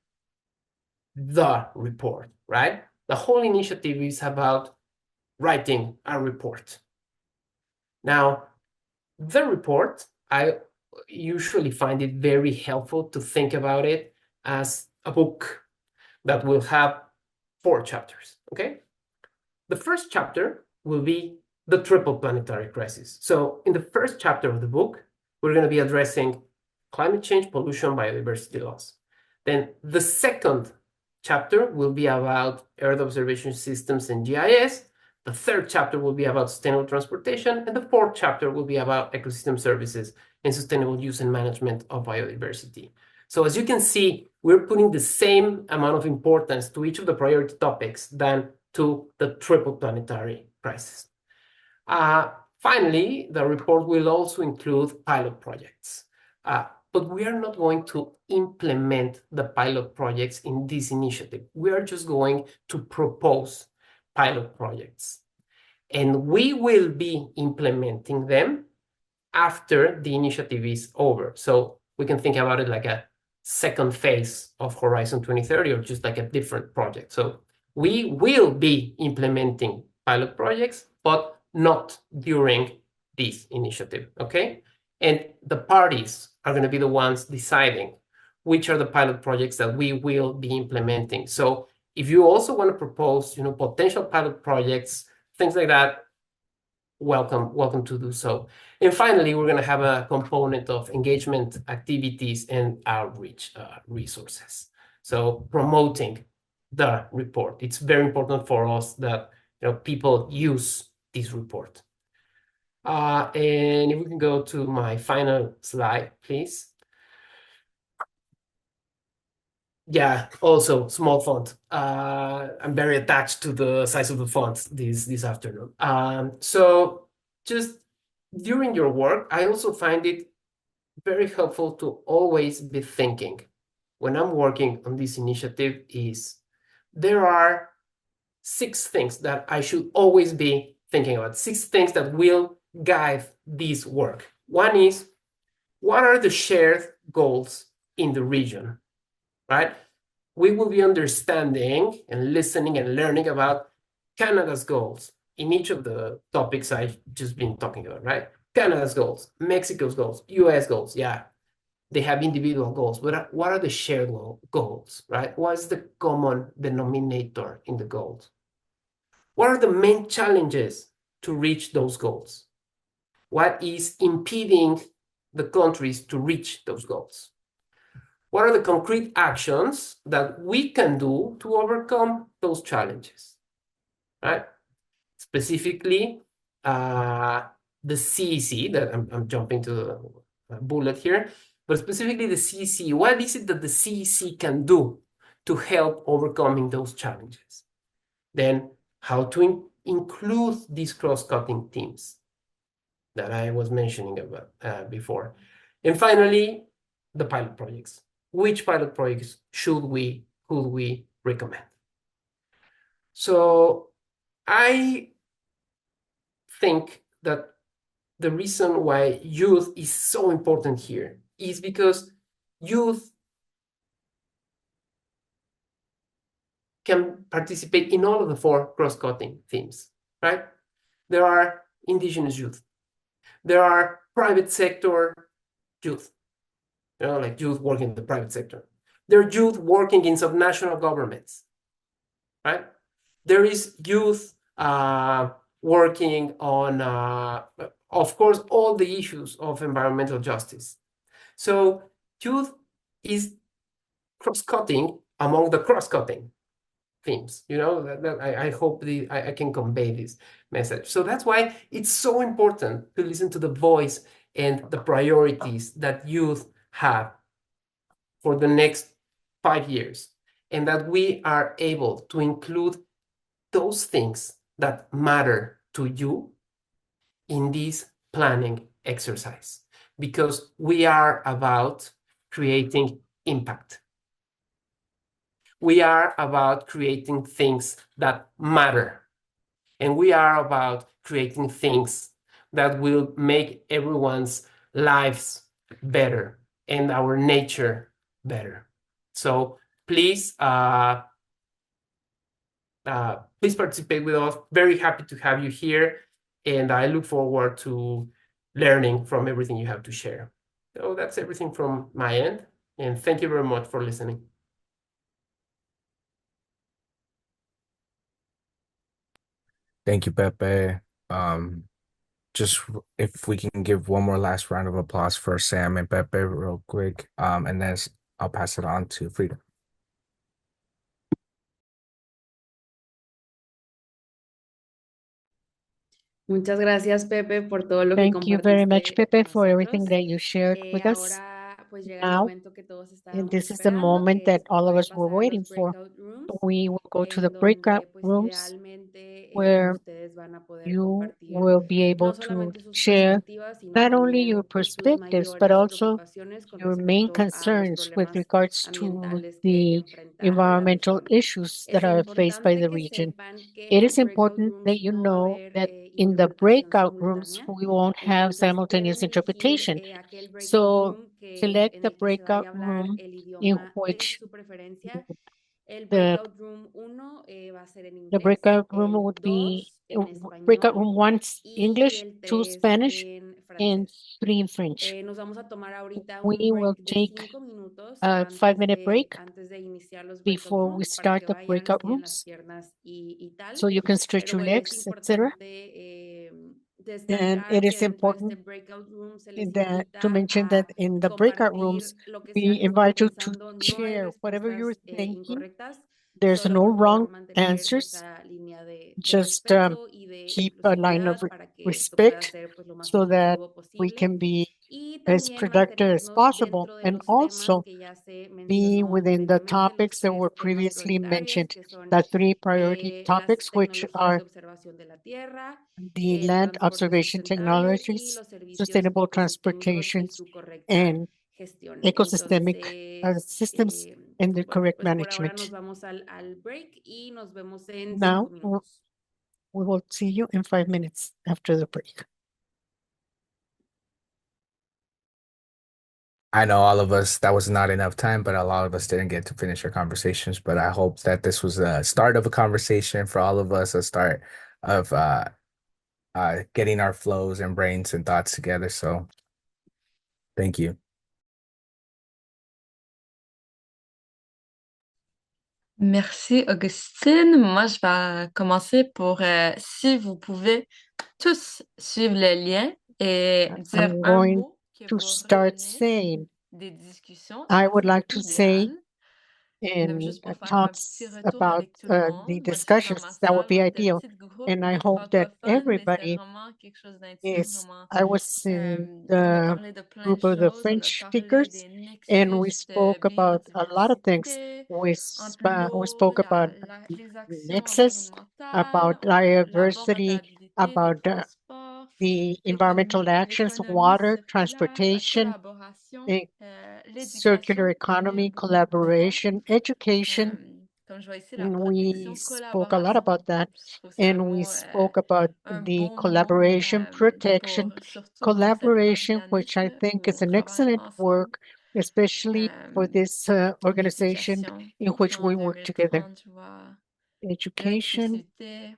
the report, right? The whole initiative is about writing a report. Now, the report, I usually find it very helpful to think about it as a book that will have 4 chapters, okay? The first chapter will be the triple planetary crisis. So in the first chapter of the book, we're going to be addressing climate change, pollution, biodiversity loss. Then the second chapter will be about Earth observation systems and GIS. The third chapter will be about sustainable transportation, and the fourth chapter will be about ecosystem services and sustainable use and management of biodiversity. So as you can see, we're putting the same amount of importance to each of the priority topics than to the triple planetary crisis. Finally, the report will also include pilot projects. But we are not going to implement the pilot projects in this initiative. We are just going to propose pilot projects. And we will be implementing them after the initiative is over. So we can think about it like a second phase of Horizon 2030 or just like a different project. So we will be implementing pilot projects, but not during this initiative, okay? And the parties are going to be the ones deciding which are the pilot projects that we will be implementing. So if you also want to propose, potential pilot projects, things like that, welcome to do so. And finally, we're going to have a component of engagement activities and outreach resources. So promoting the report. It's very important for us that people use this report. And if we can go to my final slide, please. Yeah, also small font. I'm very attached to the size of the font this afternoon. So just during your work, I also find it very helpful to always be thinking when I'm working on this initiative is there are 6 things that I should always be thinking about, 6 things that will guide this work. One is, what are the shared goals in the region? Right? We will be understanding and listening and learning about Canada's goals in each of the topics I've just been talking about, right? Canada's goals, Mexico's goals, US goals, yeah. They have individual goals, but what are the shared goals, right? What is the common denominator in the goals? What are the main challenges to reach those goals? What is impeding the countries to reach those goals? What are the concrete actions that we can do to overcome those challenges, right? Specifically, the CEC, that I'm jumping to the bullet here, but specifically the CEC, what is it that the CEC can do to help overcoming those challenges? Then how to include these cross-cutting teams that I was mentioning about before. And finally, the pilot projects. Which pilot projects could we recommend? So I think that the reason why youth is so important here is because youth can participate in all of the 4 cross-cutting themes, right? There are indigenous youth. There are private sector youth. Like youth working in the private sector. There are youth working in subnational governments, right? There is youth working on, of course, all the issues of environmental justice. So youth is cross-cutting among the cross-cutting themes. I hope I can convey this message. So that's why it's so important to listen to the voice and the priorities that youth have for the next 5 years, and that we are able to include those things that matter to you in this planning exercise, because we are about creating impact. We are about creating things that matter, and we are about creating things that will make everyone's lives better and our nature better. So please, please participate with us. Very happy to have you here, and I look forward to learning from everything you have to share. So that's everything from my end, and thank you very much for listening. Thank you, Pepe. Just if we can give one more last round of applause for Sam and Pepe real quick, and then I'll pass it on to Frida. Muchas gracias, Pepe, por todo lo que Thank you very much, compartiste Pepe, con for everything nosotros. that you shared with us. Ahora, pues llega el Now, momento que todos and estábamos this is the esperando, moment que that es all of poder us were pasar a los waiting for. breakout rooms, We will go to the en breakout donde, pues, rooms idealmente, where ustedes van a poder you compartir will be able no to solamente sus share perspectivas, sino not only your también, pues, sus perspectives, but mayores also preocupaciones con your main respecto a los concerns with problemas regards to ambientales que the enfrenta la environmental región. issues that Es are faced by importante the que region. sepan que It en is los breakout important that rooms you no va a know haber that in the interpretación breakout rooms, simultánea. we won't have Entonces, simultaneous pueden elegir interpretation. aquel breakout So room select en the el que se breakout vaya a hablar room el in idioma de which su preferencia. El the breakout room 1 va a ser en the inglés, breakout room el would be 2 en breakout español room one's y English, el two 3 Spanish, en and francés. three in French. Nos vamos a tomar ahorita un We will break de take 5 minutos a 5-minute break antes de iniciar los breakout before we rooms para start que the vayan, breakout estiren las rooms, piernas y tal. so you can stretch Pero your bueno, es legs, etc. importante And it destacar is que dentro de este important breakout room se les that to invita mention that a in the breakout rooms, compartir lo que sea we que estén invite you to pensando. No hay share whatever you're respuestas thinking. incorrectas. There's Solo no por wrong favor mantener answers. esta línea de Just respeto y de keep a line of inclusividad para que esto pueda respect ser, pues, lo más so that efectivo we posible. can be Y as también productive as mantenernos possible, dentro de and los temas also que ya se be mencionó within the previamente, los topics that were 3 temas previously prioritarios, mentioned, que son the three priority las topics, which tecnologías de are observación de la Tierra, the el land transporte observation sustentable y technologies, los servicios sustainable ecosistémicos y transportations, su correcta and gestión. ecosystemic Entonces, systems and the bueno, correct pues por ahora nos management. vamos al break y nos vemos en 5 Now, minutos. we will see you in 5 minutes after the break. I know all of us, that was not enough time, but a lot of us didn't get to finish our conversations. But I hope that this was a start of a conversation for all of us, a start of getting our flows and brains and thoughts together. So thank you. Merci, Augustine. Moi, je vais commencer pour, si vous pouvez tous suivre le lien et dire I'm un going mot que to vous start retenez saying, des discussions, I ça would serait like to say idéal. in Juste pour faire un petit talks retour about avec tout le the monde. Moi, je suis dans ma discussions, that would salle, be on est un ideal. petit groupe And I de hope that francophones, mais c'est everybody vraiment quelque chose d'intime, is, vraiment. I was in On a the parlé de plein de group of the choses, on a French parlé speakers, des and we nexus de spoke about a lot of things. biodiversité, un peu We l'eau, spoke about les actions nexus, environnementales, about diversity, l'abordabilité des about transports, the environmental actions, l'économie water, circulaire, la transportation, collaboration, circular l'éducation, mais economy, beaucoup de fois. collaboration, education. Comme je vois ici, la And we protection, spoke a lot collaboration. about that. Je trouve que c'est And we spoke about un the bon mot collaboration, protection, surtout pour cet collaboration, which I organisme think où is on an travaille excellent ensemble. work, especially for this organization L'éducation. in which Puis en we work together. 2030, je vois Education, l'inclusivité,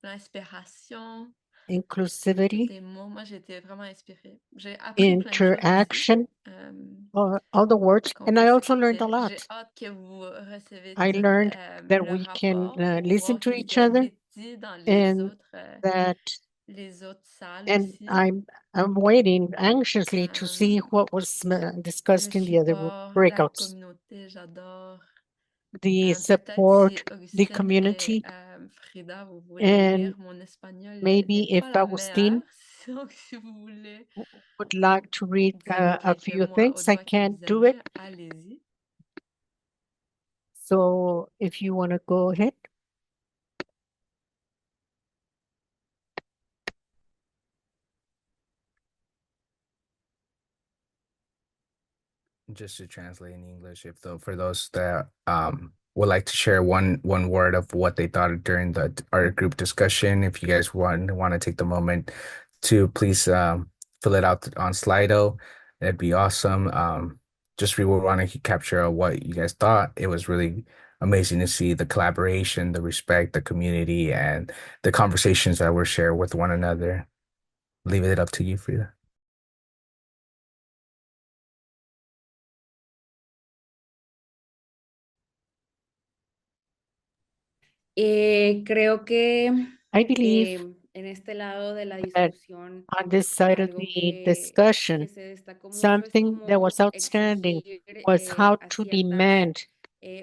l'inspiration, tous inclusivity, des mots. Moi, j'ai été vraiment inspirée. J'ai appris plein de choses aussi. interaction, all the words. qu'on And peut I also learned a s'écrire. J'ai lot. hâte que vous recevez I tout learned that le we can rapport pour listen voir to qu'est-ce each qui a other été dit dans and that, les autres salles and aussi. I'm waiting anxiously to see what was Le discussed in the other support, la breakouts. communauté, j'adore. The Peut-être si support, the Augustine community, et Frida, vous voulez and lire mon espagnol maybe n'est if pas la meilleure. Agustin Donc, si vous voulez would like to read dire a quelques few mots à things, haute I voix que can't vous do it. aimez, allez-y. So if you want to go ahead. Just to translate in English, if though for those that would like to share one word of what they thought during our group discussion, if you guys want to take the moment to please fill it out on Slido, that'd be awesome. Just we would want to capture what you guys thought. It was really amazing to see the collaboration, the respect, the community, and the conversations that were shared with one another. Leave it up to you, Frida. Creo que I believe en este lado de la that discusión, on this side of algo the que discussion, se destacó mucho es something that cómo was outstanding exigir was how a to ciertas demand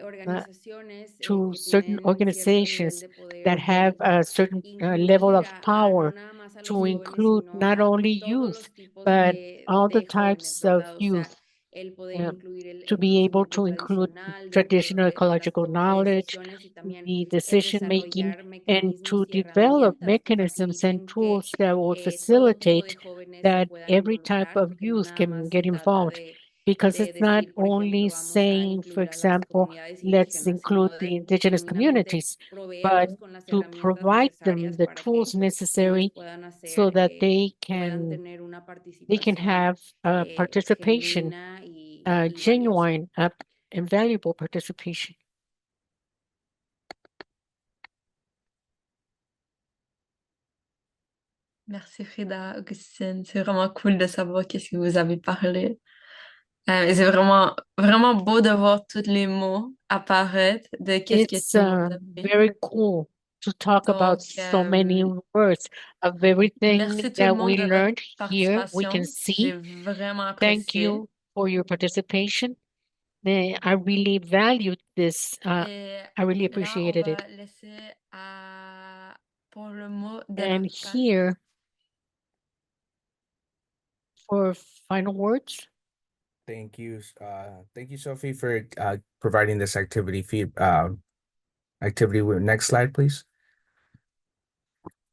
organizaciones to que certain tienen cierto nivel organizations de poder that have de a certain level incluir of no power nada más to include not only youth, but all the types of youth, to be able to include traditional ecological knowledge, the decision making, and to develop mechanisms and tools that will facilitate that every type of youth can get involved. Because it's not only saying, for example, let's include the indigenous communities, but to provide them the tools necessary so that they can have participation, genuine and valuable participation. Merci Frida, Augustine. C'est vraiment cool de savoir qu'est-ce que vous avez parlé. Et c'est vraiment, vraiment beau de voir tous les mots apparaître de qu'est-ce que It's tout le monde a fait. very cool to talk about Donc, so many words of everything merci tout le that monde we de votre learned here. We can participation. J'ai see. vraiment Thank apprécié. you for your participation. I really valued this. Et I really là, on appreciated va it. laisser pour le mot de And la fin. here, for final words. Thank you, Sophie, for providing this activity feed. Activity. Next slide, please.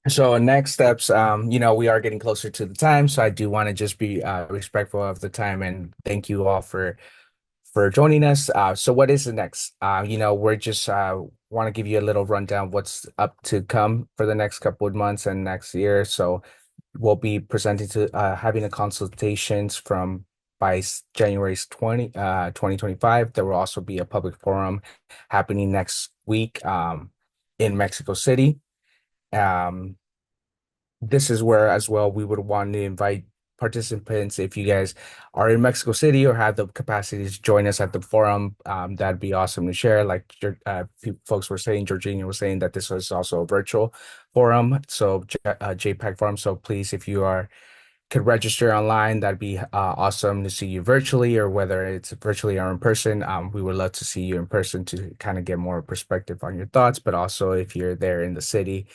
So next steps, we are getting closer to the time, so I do want to just be respectful of the time and thank you all for joining us. So what is the next? We're just want to give you a little rundown what's up to come for the next couple of months and next year. So we'll be presenting to having a consultations by January 2025. There will also be a public forum happening next week in Mexico City. This is where as well we would want to invite participants. If you guys are in Mexico City or have the capacity to join us at the forum, that'd be awesome to share. Like folks were saying, Georgina was saying that this was also a virtual forum, so JPAC forum. So please, if you could register online, that'd be awesome to see you virtually, or whether it's virtually or in person. We would love to see you in person to kind of get more perspective on your thoughts. But also, if you're there in the city,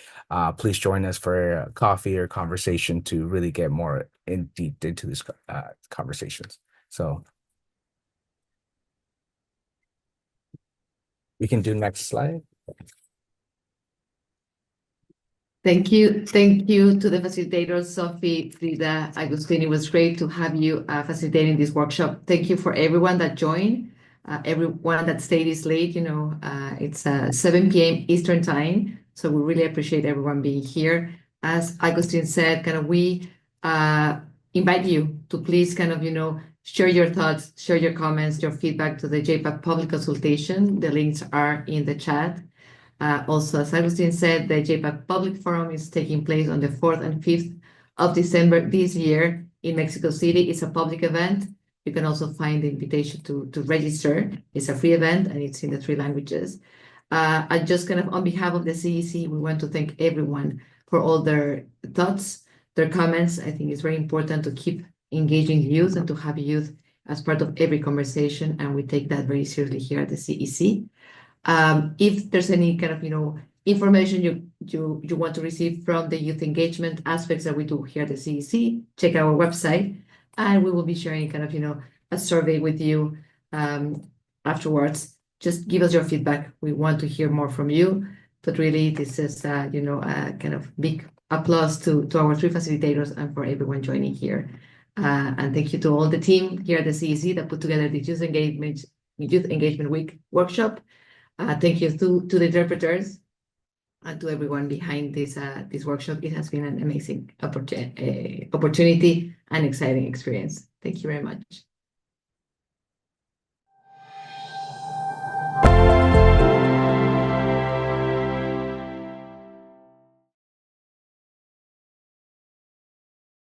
please join us for a coffee or conversation to really get more deep into these conversations. So we can do next slide. Thank you. Thank you to the facilitators, Sophie, Frida, Agustin. It was great to have you facilitating this workshop. Thank you for everyone that joined, everyone that stayed this late. It's 7 p.m. Eastern time, so we really appreciate everyone being here. As Agustin said, we invite you to please share your thoughts, share your comments, your feedback to the JPAC public consultation. The links are in the chat. Also, as Agustin said, the JPAC Public Forum is taking place on the 4th and 5th of December this year in Mexico City. It's a public event. You can also find the invitation to register. It's a free event and it's in the 3 languages. I just on behalf of the CEC, we want to thank everyone for all their thoughts, their comments. I think it's very important to keep engaging youth and to have youth as part of every conversation, and we take that very seriously here at the CEC. If there's any information you want to receive from the youth engagement aspects that we do here at the CEC, check our website, and we will be sharing a survey with you afterwards. Just give us your feedback. We want to hear more from you, but really this is a big applause to our 3 facilitators and for everyone joining here. And thank you to all the team here at the CEC that put together the Youth Engagement Week workshop. Thank you to the interpreters and to everyone behind this workshop. It has been an amazing opportunity and exciting experience. Thank you very much.